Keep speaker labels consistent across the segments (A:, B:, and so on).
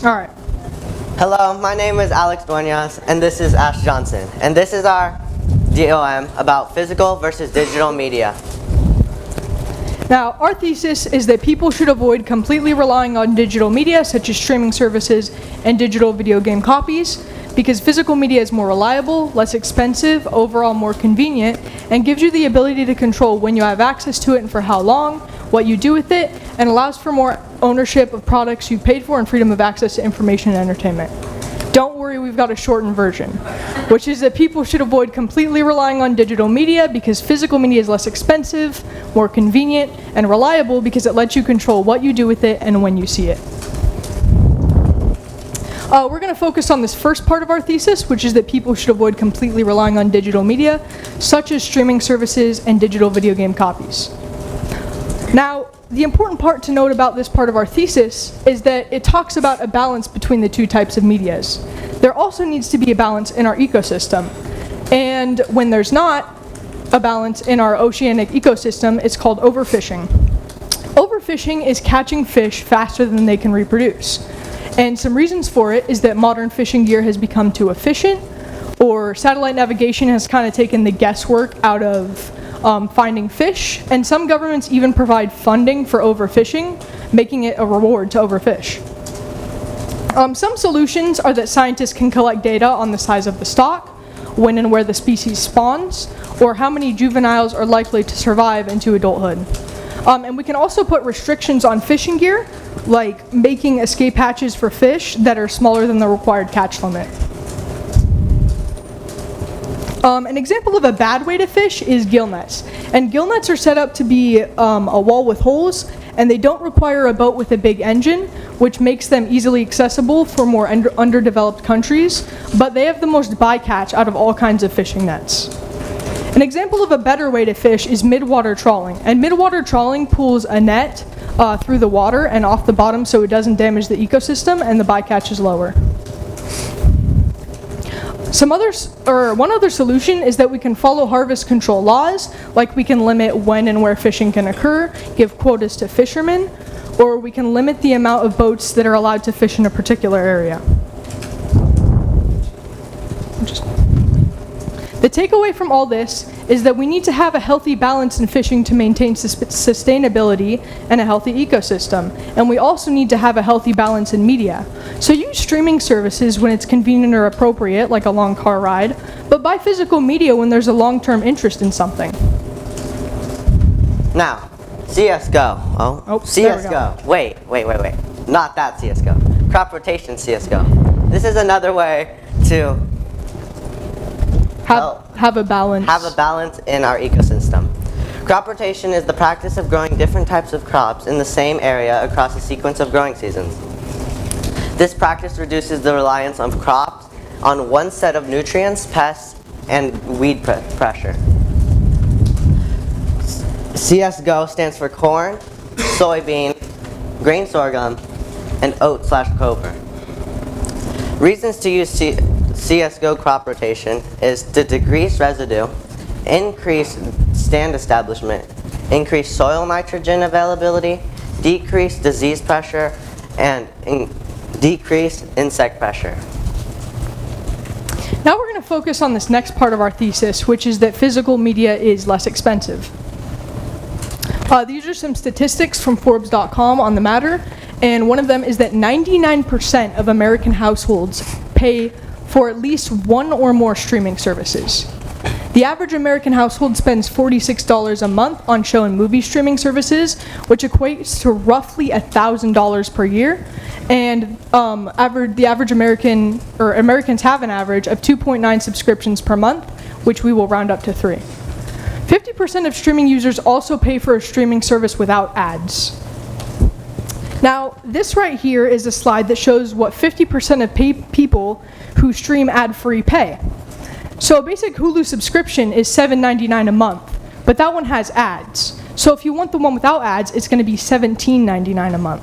A: All right.
B: Hello, my name is Alex Duenas, and this is Ash Johnson. And this is our DOM about physical versus digital media.
A: Now, our thesis is that people should avoid completely relying on digital media, such as streaming services and digital video game copies, because physical media is more reliable, less expensive, overall more convenient, and gives you the ability to control when you have access to it and for how long, what you do with it, and allows for more ownership of products you paid for and freedom of access to information and entertainment. Don't worry, we've got a shortened version, which is that people should avoid completely relying on digital media because physical media is less expensive, more convenient, and reliable because it lets you control what you do with it and when you see it. We're going to focus on this first part of our thesis, which is that people should avoid completely relying on digital media, such as streaming services and digital video game copies. Now, the important part to note about this part of our thesis is that it talks about a balance between the two types of medias. There also needs to be a balance in our ecosystem. And when there's not a balance in our oceanic ecosystem, it's called overfishing. Overfishing is catching fish faster than they can reproduce. And some reasons for it is that modern fishing gear has become too efficient, or satellite navigation has kind of taken the guesswork out of finding fish, and some governments even provide funding for overfishing, making it a reward to overfish. Some solutions are that scientists can collect data on the size of the stock, when and where the species spawns, or how many juveniles are likely to survive into adulthood. And we can also put restrictions on fishing gear, like making escape hatches for fish that are smaller than the required catch limit. An example of a bad way to fish is gill nets. And gill nets are set up to be a wall with holes, and they don't require a boat with a big engine, which makes them easily accessible for more underdeveloped countries, but they have the most bycatch out of all kinds of fishing nets. An example of a better way to fish is midwater trawling. And midwater trawling pulls a net through the water and off the bottom so it doesn't damage the ecosystem and the bycatch is lower. One other solution is that we can follow harvest control laws, like we can limit when and where fishing can occur, give quotas to fishermen, or we can limit the amount of boats that are allowed to fish in a particular area. The takeaway from all this is that we need to have a healthy balance in fishing to maintain sustainability and a healthy ecosystem. And we also need to have a healthy balance in media. So use streaming services when it's convenient or appropriate, like a long car ride, but buy physical media when there's a long-term interest in something.
B: Now, CSGO. CSGO. Wait. Not that CSGO. Crop rotation CSGO. This is another way to
A: have a balance.
B: Have a balance in our ecosystem. Crop rotation is the practice of growing different types of crops in the same area across a sequence of growing seasons. This practice reduces the reliance of crops on one set of nutrients, pests, and weed pressure. CSGO stands for corn, soybean, grain sorghum, and oat/clover. Reasons to use CSGO crop rotation is to decrease residue, increase stand establishment, increase soil nitrogen availability, decrease disease pressure, and decrease insect pressure.
A: Now we're going to focus on this next part of our thesis, which is that physical media is less expensive. These are some statistics from Forbes.com on the matter, and one of them is that 99% of American households pay for at least one or more streaming services. The average American household spends $46 a month on show and movie streaming services, which equates to roughly $1,000 per year. And the average Americans have an average of 2.9 subscriptions per month, which we will round up to 3. 50% of streaming users also pay for a streaming service without ads. Now, this right here is a slide that shows what 50% of people who stream ad-free pay. So a basic Hulu subscription is $7.99 a month, but that one has ads. So if you want the one without ads, it's going to be $17.99 a month.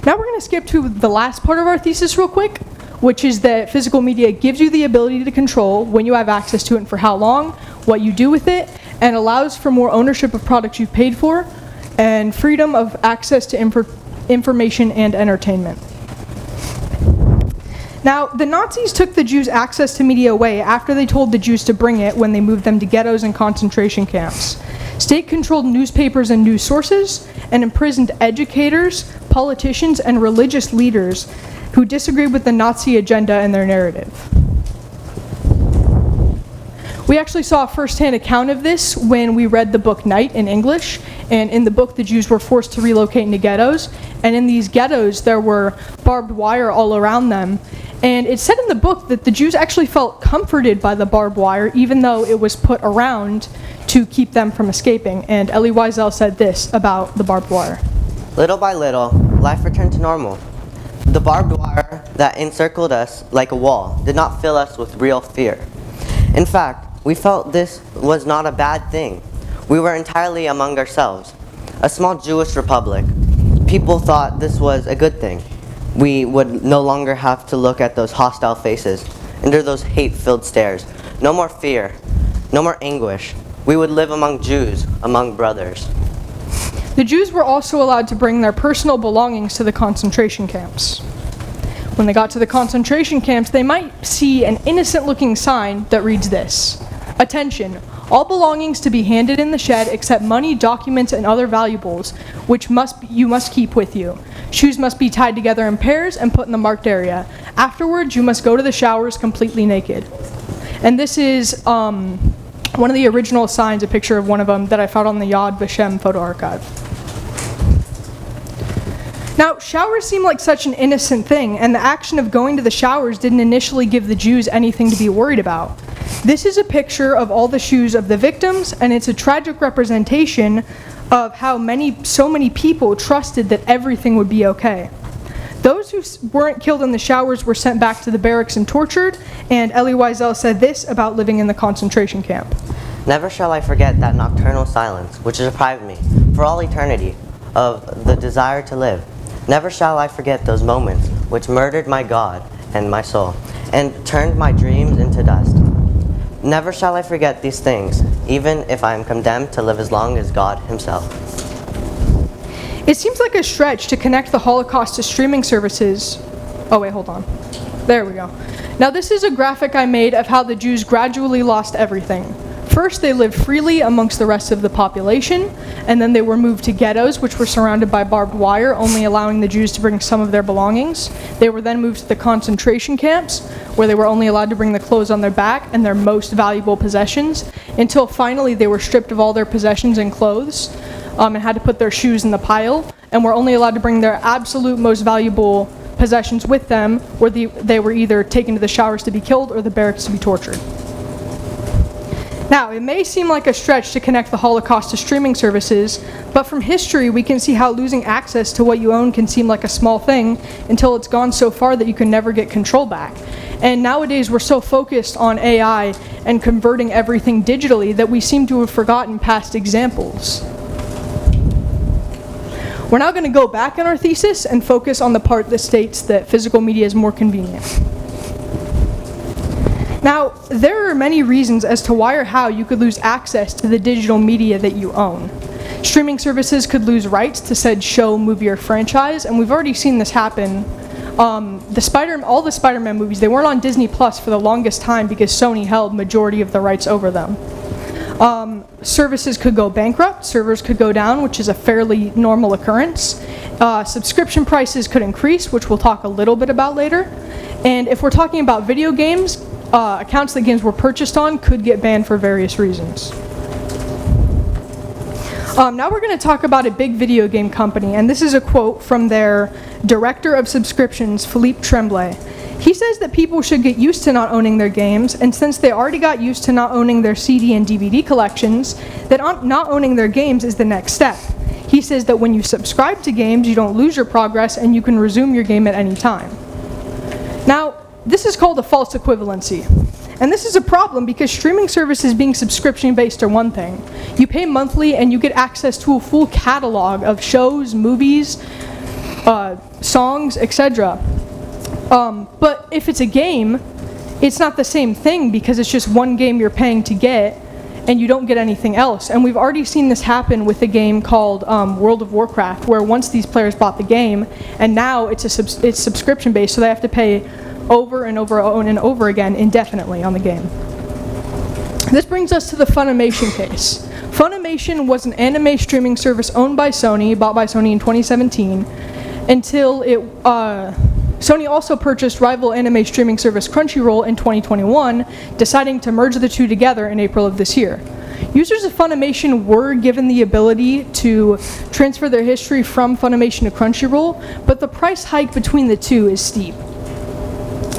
A: Now we're going to skip to the last part of our thesis real quick, which is that physical media gives you the ability to control when you have access to it and for how long, what you do with it, and allows for more ownership of products you've paid for, and freedom of access to information and entertainment. Now, the Nazis took the Jews' access to media away after they told the Jews to bring it when they moved them to ghettos and concentration camps. State-controlled newspapers and news sources, and imprisoned educators, politicians, and religious leaders who disagreed with the Nazi agenda and their narrative. We actually saw a first-hand account of this when we read the book Night in English, and in the book the Jews were forced to relocate into ghettos, and in these ghettos there were barbed wire all around them, and it said in the book that the Jews actually felt comforted by the barbed wire even though it was put around to keep them from escaping, and Elie Wiesel said this about the barbed wire.
B: Little by little, life returned to normal. The barbed wire that encircled us like a wall did not fill us with real fear. In fact, we felt this was not a bad thing. We were entirely among ourselves, a small Jewish republic. People thought this was a good thing. We would no longer have to look at those hostile faces, endure those hate-filled stares. No more fear, no more anguish. We would live among Jews, among brothers.
A: The Jews were also allowed to bring their personal belongings to the concentration camps. When they got to the concentration camps, they might see an innocent-looking sign that reads this: "Attention, all belongings to be handed in the shed except money, documents, and other valuables, which you must keep with you. Shoes must be tied together in pairs and put in the marked area. Afterwards, you must go to the showers completely naked." And this is one of the original signs, a picture of one of them that I found on the Yad Vashem photo archive. Now, showers seem like such an innocent thing, and the action of going to the showers didn't initially give the Jews anything to be worried about. This is a picture of all the shoes of the victims, and it's a tragic representation of how so many people trusted that everything would be okay. Those who weren't killed in the showers were sent back to the barracks and tortured, and Elie Wiesel said this about living in the concentration camp.
B: Never shall I forget that nocturnal silence which deprived me, for all eternity, of the desire to live. Never shall I forget those moments which murdered my God and my soul, and turned my dreams into dust. Never shall I forget these things, even if I am condemned to live as long as God himself.
A: It seems like a stretch to connect the Holocaust to streaming services. Oh wait, hold on. There we go. Now this is a graphic I made of how the Jews gradually lost everything. First, they lived freely amongst the rest of the population, and then they were moved to ghettos, which were surrounded by barbed wire, only allowing the Jews to bring some of their belongings. They were then moved to the concentration camps, where they were only allowed to bring the clothes on their back and their most valuable possessions, until finally they were stripped of all their possessions and clothes, and had to put their shoes in the pile, and were only allowed to bring their absolute most valuable possessions with them, where they were either taken to the showers to be killed or the barracks to be tortured. Now, it may seem like a stretch to connect the Holocaust to streaming services, but from history we can see how losing access to what you own can seem like a small thing until it's gone so far that you can never get control back. And nowadays we're so focused on AI and converting everything digitally that we seem to have forgotten past examples. We're now going to go back in our thesis and focus on the part that states that physical media is more convenient. Now, there are many reasons as to why or how you could lose access to the digital media that you own. Streaming services could lose rights to said show, movie, or franchise, and we've already seen this happen. All the Spider-Man movies, they weren't on Disney Plus for the longest time because Sony held majority of the rights over them. Services could go bankrupt, servers could go down, which is a fairly normal occurrence. Subscription prices could increase, which we'll talk a little bit about later. And if we're talking about video games, accounts that games were purchased on could get banned for various reasons. Now we're going to talk about a big video game company, and this is a quote from their director of subscriptions, Philippe Tremblay. He says that people should get used to not owning their games, and since they already got used to not owning their CD and DVD collections, that not owning their games is the next step. He says that when you subscribe to games, you don't lose your progress, and you can resume your game at any time. Now, this is called a false equivalency. And this is a problem because streaming services being subscription-based are one thing. You pay monthly and you get access to a full catalog of shows, movies, songs, etc. But if it's a game, it's not the same thing because it's just one game you're paying to get, and you don't get anything else. And we've already seen this happen with a game called World of Warcraft, where once these players bought the game, and now it's subscription-based, so they have to pay over and over and over again indefinitely on the game. This brings us to the Funimation case. Funimation was an anime streaming service owned by Sony, bought by Sony in 2017, until Sony also purchased rival anime streaming service Crunchyroll in 2021, deciding to merge the two together in April of this year. Users of Funimation were given the ability to transfer their history from Funimation to Crunchyroll, but the price hike between the two is steep.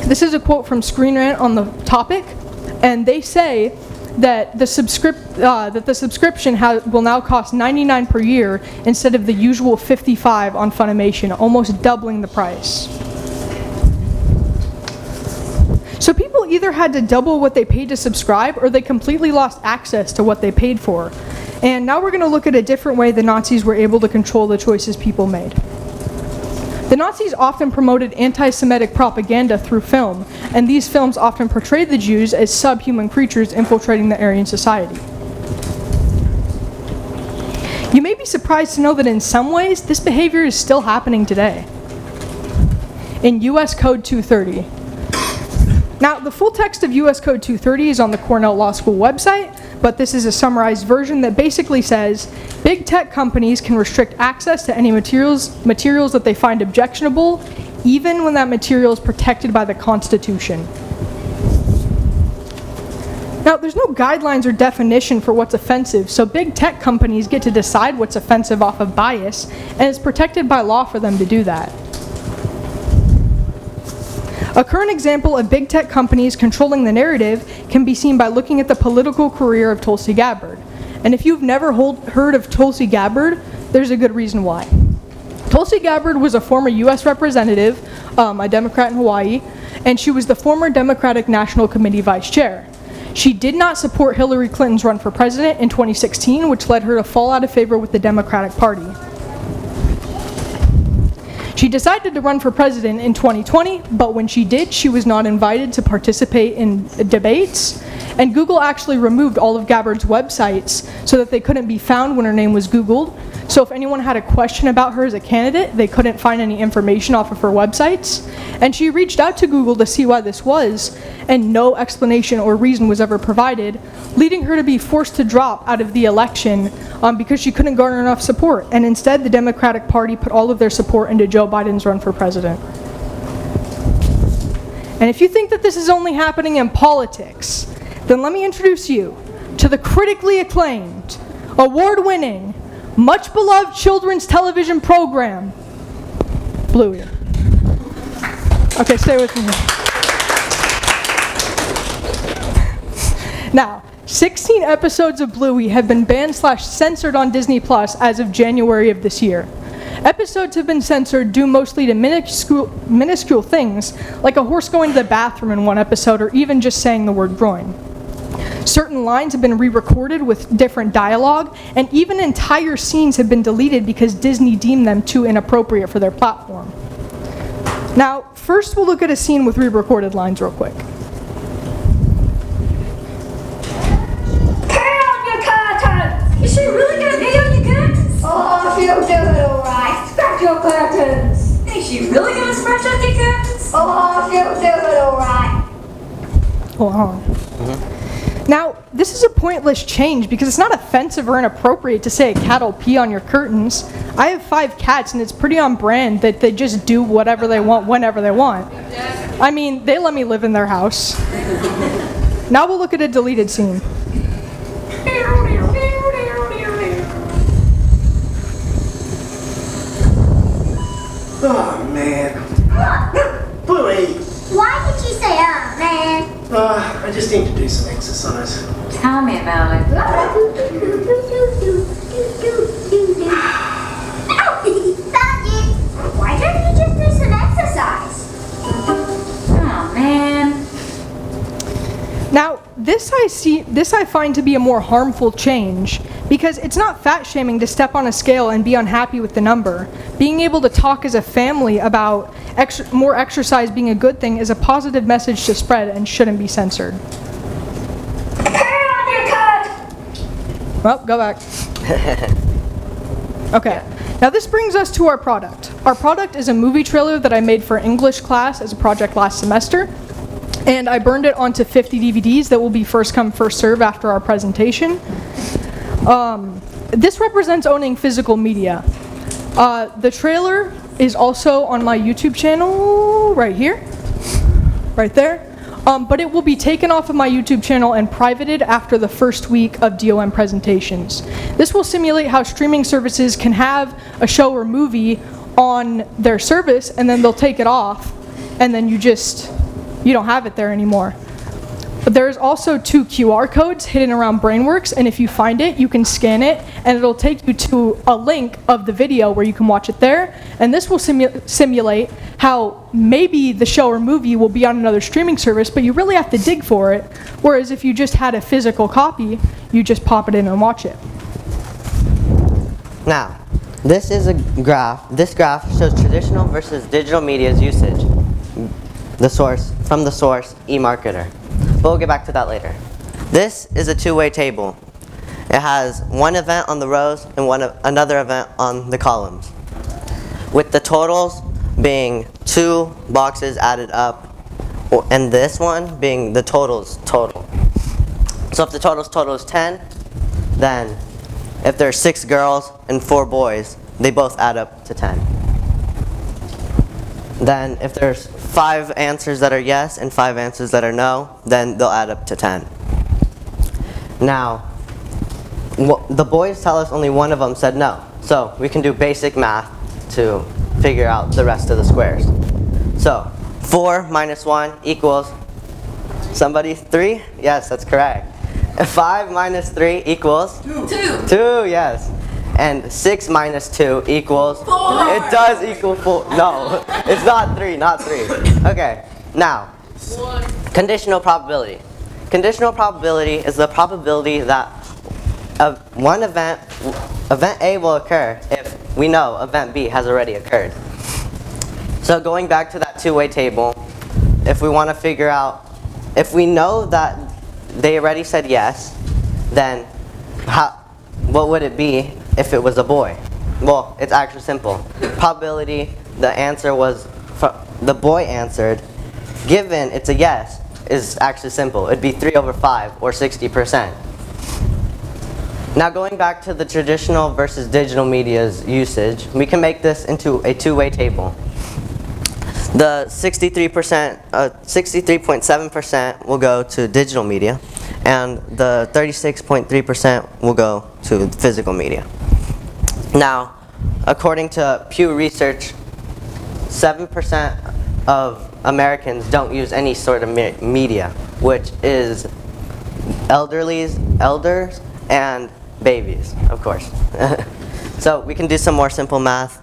A: This is a quote from Screen Rant on the topic, and they say that the subscription will now cost $99 per year instead of the usual $55 on Funimation, almost doubling the price. So people either had to double what they paid to subscribe, or they completely lost access to what they paid for. And now we're going to look at a different way the Nazis were able to control the choices people made. The Nazis often promoted anti-Semitic propaganda through film, and these films often portrayed the Jews as subhuman creatures infiltrating the Aryan society. You may be surprised to know that in some ways, this behavior is still happening today. In US Code 230. Now, the full text of US Code 230 is on the Cornell Law School website, but this is a summarized version that basically says, big tech companies can restrict access to any materials that they find objectionable, even when that material is protected by the Constitution. Now, there's no guidelines or definition for what's offensive, so big tech companies get to decide what's offensive off of bias, and it's protected by law for them to do that. A current example of big tech companies controlling the narrative can be seen by looking at the political career of Tulsi Gabbard. And if you've never heard of Tulsi Gabbard, there's a good reason why. Tulsi Gabbard was a former US representative, a Democrat in Hawaii, and she was the former Democratic National Committee vice chair. She did not support Hillary Clinton's run for president in 2016, which led her to fall out of favor with the Democratic Party. She decided to run for president in 2020, but when she did, she was not invited to participate in debates, and Google actually removed all of Gabbard's websites so that they couldn't be found when her name was Googled. So if anyone had a question about her as a candidate, they couldn't find any information off of her websites. And she reached out to Google to see why this was, and no explanation or reason was ever provided, leading her to be forced to drop out of the election because she couldn't garner enough support. And instead, the Democratic Party put all of their support into Joe Biden's run for president. And if you think that this is only happening in politics, then let me introduce you to the critically acclaimed, award-winning, much-beloved children's television program, Bluey. Okay, stay with me. Now, 16 episodes of Bluey have been banned/censored on Disney Plus as of January of this year. Episodes have been censored due mostly to minuscule things, like a horse going to the bathroom in one episode, or even just saying the word groin. Certain lines have been re-recorded with different dialogue, and even entire scenes have been deleted because Disney deemed them too inappropriate for their platform. Now, first we'll look at a scene with re-recorded lines real quick.
C: Is she really gonna pee on your curtains? Oh, she'll do it alright. Scratch your curtains. Is she really gonna scratch up your curtains? Oh, she'll do it alright.
A: Hold on. Mm-hmm. Now, this is a pointless change because it's not offensive or inappropriate to say a cat will pee on your curtains. I have 5 cats and it's pretty on brand that they just do whatever they want whenever they want. I mean, they let me live in their house. Now we'll look at a deleted scene.
D: Oh, man. Bluey!
C: Why did you say, oh, man?
D: I just need to do some exercise.
C: Tell me about it. Why don't you just do some exercise? Oh, man.
A: Now, this I find to be a more harmful change because it's not fat shaming to step on a scale and be unhappy with the number. Being able to talk as a family about more exercise being a good thing is a positive message to spread and shouldn't be censored. Well, go back. Okay. Now this brings us to our product. Our product is a movie trailer that I made for English class as a project last semester. And I burned it onto 50 DVDs that will be first come, first serve after our presentation. This represents owning physical media. The trailer is also on my YouTube channel right here, right there. But it will be taken off of my YouTube channel and privated after the first week of DOM presentations. This will simulate how streaming services can have a show or movie on their service and then they'll take it off and then you don't have it there anymore. But there's also 2 QR codes hidden around Brainworks, and if you find it, you can scan it, and it'll take you to a link of the video where you can watch it there, and this will simulate how maybe the show or movie will be on another streaming service, but you really have to dig for it, whereas if you just had a physical copy, you just pop it in and watch it.
B: Now, this is a graph. This graph shows traditional versus digital media's usage. From the source, eMarketer. But we'll get back to that later. This is a two-way table. It has one event on the rows and another event on the columns, with the totals being 2 boxes added up, and this one being the totals total. So if the total is 10, then if there's 6 girls and 4 boys, they both add up to 10. Then if there's 5 answers that are yes and 5 answers that are no, then they'll add up to 10. Now, the boys tell us only one of them said no. So we can do basic math to figure out the rest of the squares. So 4 minus 1 equals, somebody, 3? Yes, that's correct. 5 minus 3 equals?
C: 2.
B: 2, yes. And 6 minus 2 equals? 4. It does equal 4. No, it's not 3, not 3. Okay, now, conditional probability. Conditional probability is the probability that one event A will occur if we know event B has already occurred. So going back to that two-way table, if we want to figure out, if we know that they already said yes, then what would it be if it was a boy? Well, it's actually simple. Probability, the answer was, the boy answered, given it's a yes, is actually simple. It'd be 3 over 5, or 60%. Now going back to the traditional versus digital media's usage, we can make this into a two-way table. The 63.7% will go to digital media, and the 36.3% will go to physical media. Now, according to Pew Research, 7% of Americans don't use any sort of media, which is elders and babies, of course. So we can do some more simple math.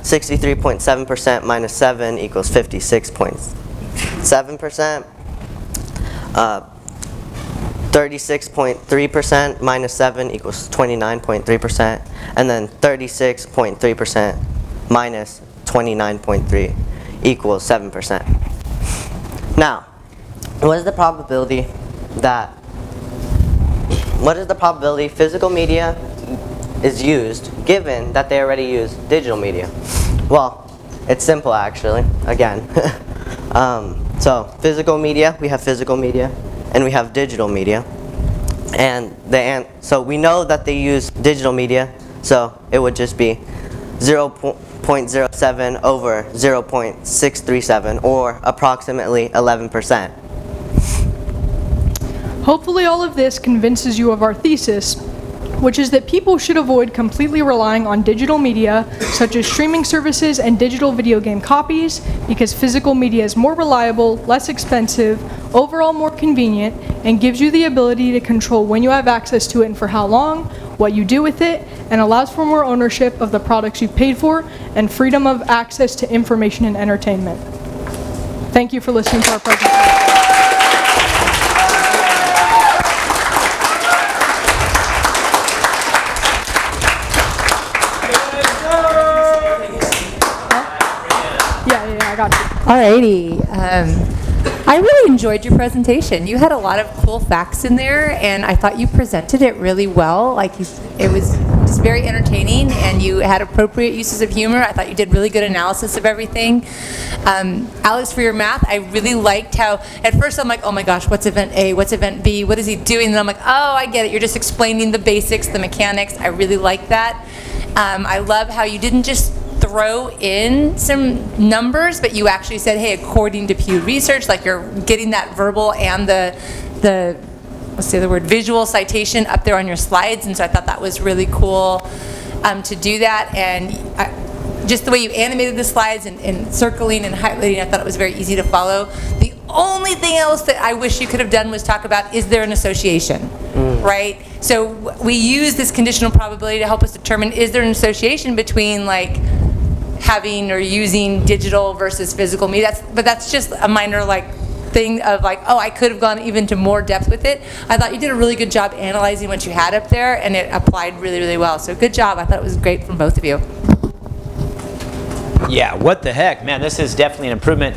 B: 63.7% minus 7 equals 56.7%. 36.3% minus 7 equals 29.3%. And then 36.3% minus 29.3 equals 7%. Now, what is the probability physical media is used given that they already use digital media? Well, it's simple actually, again. So physical media, we have physical media, and we have digital media. And so we know that they use digital media, so it would just be 0.07 over 0.637, or approximately 11%.
A: Hopefully all of this convinces you of our thesis, which is that people should avoid completely relying on digital media, such as streaming services and digital video game copies, because physical media is more reliable, less expensive, overall more convenient, and gives you the ability to control when you have access to it and for how long, what you do with it, and allows for more ownership of the products you've paid for, and freedom of access to information and entertainment. Thank you for listening to our presentation. Yeah, I got you.
E: Alrighty. I really enjoyed your presentation. You had a lot of cool facts in there, and I thought you presented it really well. It was just very entertaining, and you had appropriate uses of humor. I thought you did really good analysis of everything. Alex, for your math, I really liked how, at first I'm like, oh my gosh, what's event A, what's event B, what is he doing? And then I'm like, oh, I get it. You're just explaining the basics, the mechanics. I really like that. I love how you didn't just throw in some numbers, but you actually said, hey, according to Pew Research, like you're getting that verbal and the let's say the word visual citation up there on your slides, and so I thought that was really cool to do that. And just the way you animated the slides and circling and highlighting, I thought it was very easy to follow. The only thing else that I wish you could have done was talk about, is there an association, right? So we use this conditional probability to help us determine, is there an association between like having or using digital versus physical media. But that's just a minor like thing of like, oh, I could have gone even to more depth with it. I thought you did a really good job analyzing what you had up there, and it applied really, really well. So good job. I thought it was great from both of you.
F: Yeah, what the heck, man, this is definitely an improvement.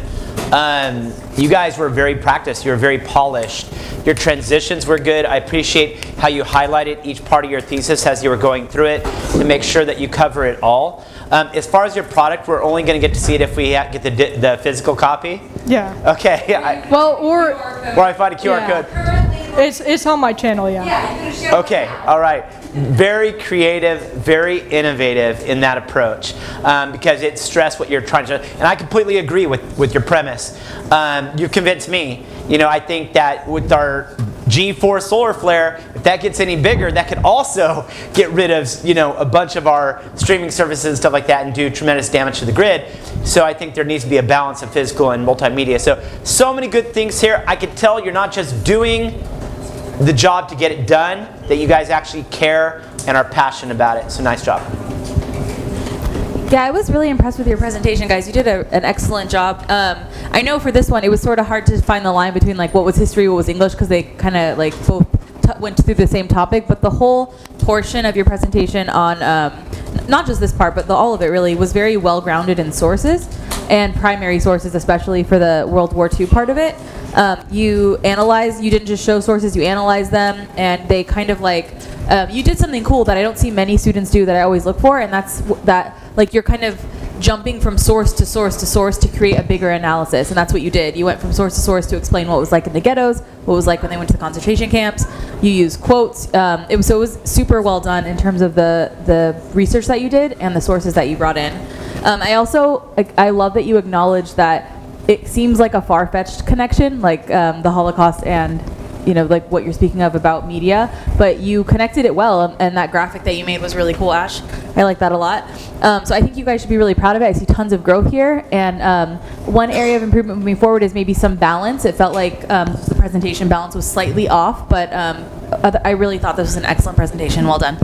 F: You guys were very practiced. You were very polished. Your transitions were good. I appreciate how you highlighted each part of your thesis as you were going through it to make sure that you cover it all. As far as your product, we're only going to get to see it if we get the physical copy.
A: Yeah.
F: Okay.
A: Or
F: I find a QR code.
A: It's on my channel, yeah.
F: Okay. All right. Very creative, very innovative in that approach, because it stressed what you're trying to. And I completely agree with your premise. You've convinced me. I think that with our G4 solar flare, if that gets any bigger, that could also get rid of a bunch of our streaming services and stuff like that and do tremendous damage to the grid. So I think there needs to be a balance of physical and multimedia. So many good things here. I could tell you're not just doing the job to get it done, that you guys actually care and are passionate about it. So nice job.
G: Yeah, I was really impressed with your presentation, guys. You did an excellent job. I know for this one, it was sort of hard to find the line between like what was history, what was English, because they kind of like both went through the same topic. But the whole portion of your presentation on not just this part, but all of it really was very well grounded in sources and primary sources, especially for the World War II part of it. You didn't just show sources, you analyzed them, and they kind of like, you did something cool that I don't see many students do that I always look for, and that's that, like you're kind of jumping from source to source to source to create a bigger analysis, and that's what you did. You went from source to source to explain what it was like in the ghettos, what it was like when they went to the concentration camps. You used quotes. It was super well done in terms of the research that you did and the sources that you brought in. I love that you acknowledge that it seems like a far-fetched connection, like the Holocaust and like what you're speaking of about media, but you connected it well, and that graphic that you made was really cool, Ash. I like that a lot. So I think you guys should be really proud of it. I see tons of growth here, and one area of improvement moving forward is maybe some balance. It felt like the presentation balance was slightly off, but I really thought this was an excellent presentation. Well done.